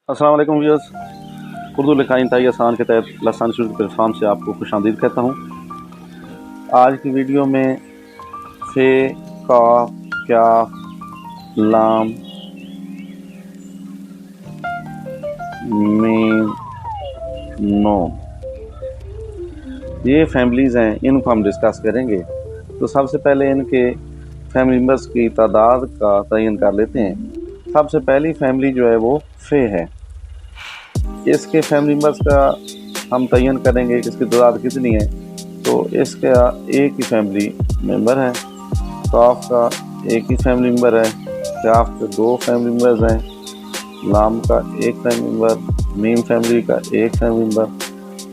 अस्सलाम वालेकुम व्यूअर्स। उर्दू लिखाई इंतहाई आसान के तहत लसान इंस्टीट्यूट के प्लेटफॉर्म से आपको खुशामदीद कहता हूँ। आज की वीडियो में फे, काफ, क्याफ, लाम, मीम, नून, ये फैमिलीज़ हैं, इनको हम डिस्कस करेंगे। तो सबसे पहले इनके फैमिली मेम्बर्स की तादाद का तयन कर लेते हैं। सबसे पहली फैमिली जो है वो फे है। इसके फैमिली मेम्बर्स का हम तयन करेंगे कि इसकी तादाद कितनी है। तो इसका एक ही फैमिली मेम्बर है। काफ का एक ही फैमिली मेम्बर है। क्याफ के दो फैमिली मेम्बर्स हैं। लाम का एक फैमिली मेम्बर, मीम फैमिली का एक फैमिली मेम्बर,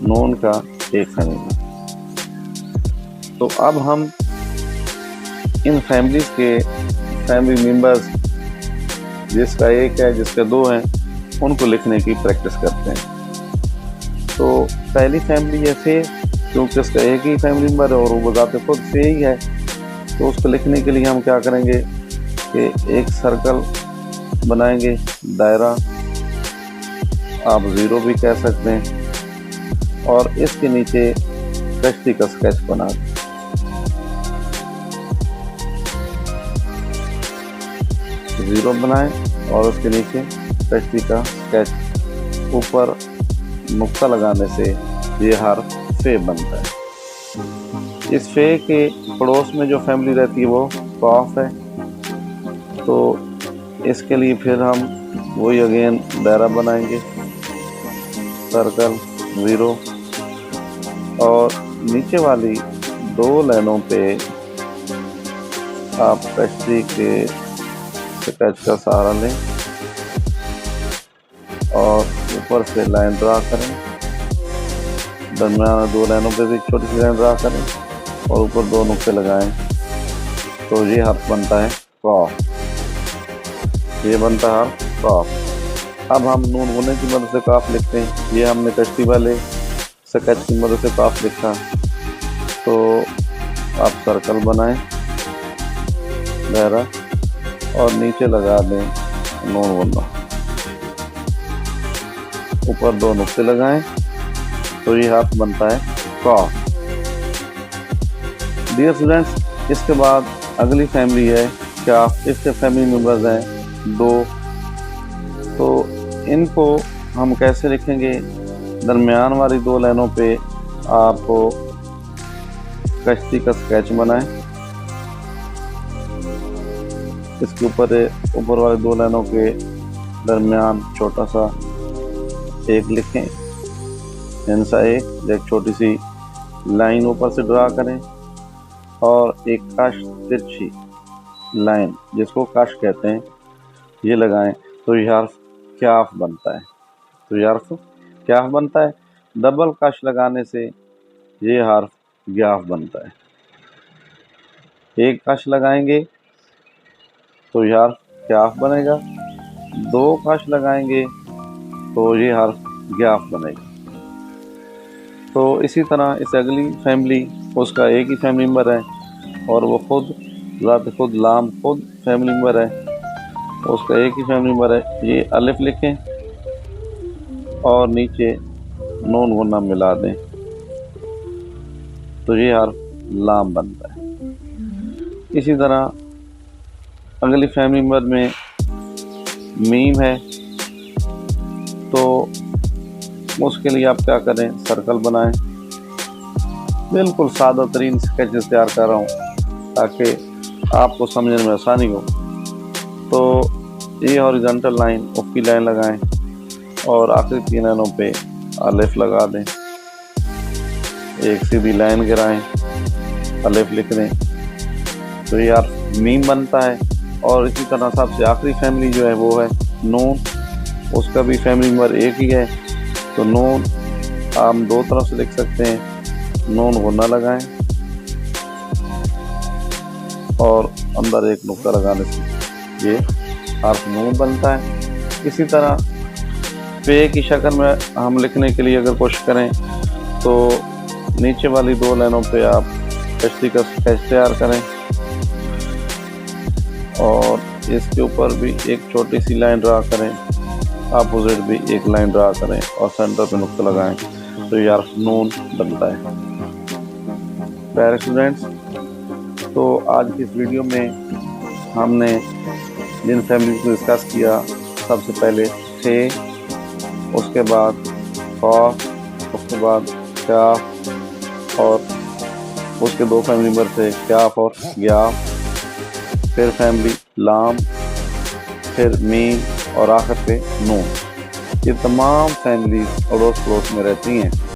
नून का एक फैमिली मेम्बर। तो अब हम इन फैमिलीज़ के फैमिली मेम्बर्स जिसका एक है, जिसके दो हैं, उनको लिखने की प्रैक्टिस करते हैं। तो पहली फैमिली है फे, क्योंकि उसका एक ही फैमिली मेम्बर है और वो बजाते खुद फे ही है। तो उसको लिखने के लिए हम क्या करेंगे कि एक सर्कल बनाएंगे, दायरा, आप ज़ीरो भी कह सकते हैं, और इसके नीचे कश्ती का स्केच बना दें। ज़ीरो बनाएं और उसके नीचे कश्ती का स्केच, ऊपर नुक्ता लगाने से ये हर्फ फे बनता है। इस फे के पड़ोस में जो फैमिली रहती है वो काफ है। तो इसके लिए फिर हम वही अगेन दायरा बनाएंगे, सर्कल, ज़ीरो, और नीचे वाली दो लाइनों पे आप कश्ती के स्केच का सहारा लें और ऊपर से लाइन ड्रा करें। दरमियान दो लाइनों पे भी छोटी सी लाइन ड्रा करें और ऊपर दो नुक्ते लगाएं। तो ये हर्फ बनता है काफ। ये बनता है काफ। अब हम नून गुने की मदद से काफ लिखते हैं। ये हमने कश्ती वाले स्केच की मदद से काफ लिखा। तो आप सर्कल बनाएं, दायरा, और नीचे लगा दें नून गुना, ऊपर दो नुक्ते लगाएं। तो ये हर्फ बनता है काफ। डियर स्टूडेंट्स, इसके बाद अगली फैमिली है क्याफ। इसके फैमिली मेम्बर्स हैं दो। तो इनको हम कैसे लिखेंगे? दरमियान वाली दो लाइनों पे आप कश्ती का स्केच बनाएं। इसके ऊपर वाली दो लाइनों के दरमियान छोटा सा एक लिखें, हिंसा एक छोटी सी लाइन ऊपर से ड्रा करें और एक कश तिरछी लाइन, जिसको कश कहते हैं, ये लगाएं। तो ये हर्फ क्याफ बनता है। तो ये हर्फ क्याफ बनता है। डबल कश लगाने से ये हर्फ ग्याफ बनता है। एक कश लगाएंगे तो ये हर्फ क्याफ बनेगा। दो कश लगाएंगे तो ये हर्फ ग्याफ बनेगा। तो इसी तरह इस अगली फैमिली, उसका एक ही फैमिली मेम्बर है और वो खुद लाम खुद फैमिली मेम्बर है, उसका एक ही फैमिली मेम्बर है। ये अलिफ लिखें और नीचे नून गुना मिला दें। तो ये हर्फ लाम बनता है। इसी तरह अगली फैमिली मेम्बर में मीम है। तो उसके लिए आप क्या करें? सर्कल बनाएं। बिल्कुल सादा तरीन स्केचेस तैयार कर रहा हूँ ताकि आपको समझने में आसानी हो। तो ये हॉरिजॉन्टल लाइन, ऊपरी लाइन लगाएं और आखिरी तीन लाइनों पे अलिफ लगा दें। एक सीधी लाइन गिराएं, अलिफ लिख दें। तो ये आप मीम बनता है। और इसी तरह सबसे आखिरी फैमिली जो है वो है नून। उसका भी फैमिली मेम्बर एक ही है। तो नून आप दो तरफ से लिख सकते हैं। नून गुना लगाएं और अंदर एक नुक्ता लगाने से ये हर्फ नून बनता है। इसी तरह पे की शक्ल में हम लिखने के लिए अगर कोशिश करें तो नीचे वाली दो लाइनों पे आप कश्ती का स्केच तैयार करें और इसके ऊपर भी एक छोटी सी लाइन ड्रा करें अपोजिट भी एक लाइन ड्रा करें और सेंटर पे नुक्ता लगाएं तो ये हर्फ नून बनता है। प्यारे स्टूडेंट्स, तो आज की इस वीडियो में हमने जिन फैमिलीज को डिस्कस किया, सबसे पहले थे, उसके बाद कॉफ, उसके बाद काफ और उसके दो फैमिली मेंबर थे क्याफ और ग्याफ, फिर फैमिली लाम, फिर मीम और आखिर पे नून। ये तमाम फैमिली अड़ोस पड़ोस में रहती हैं।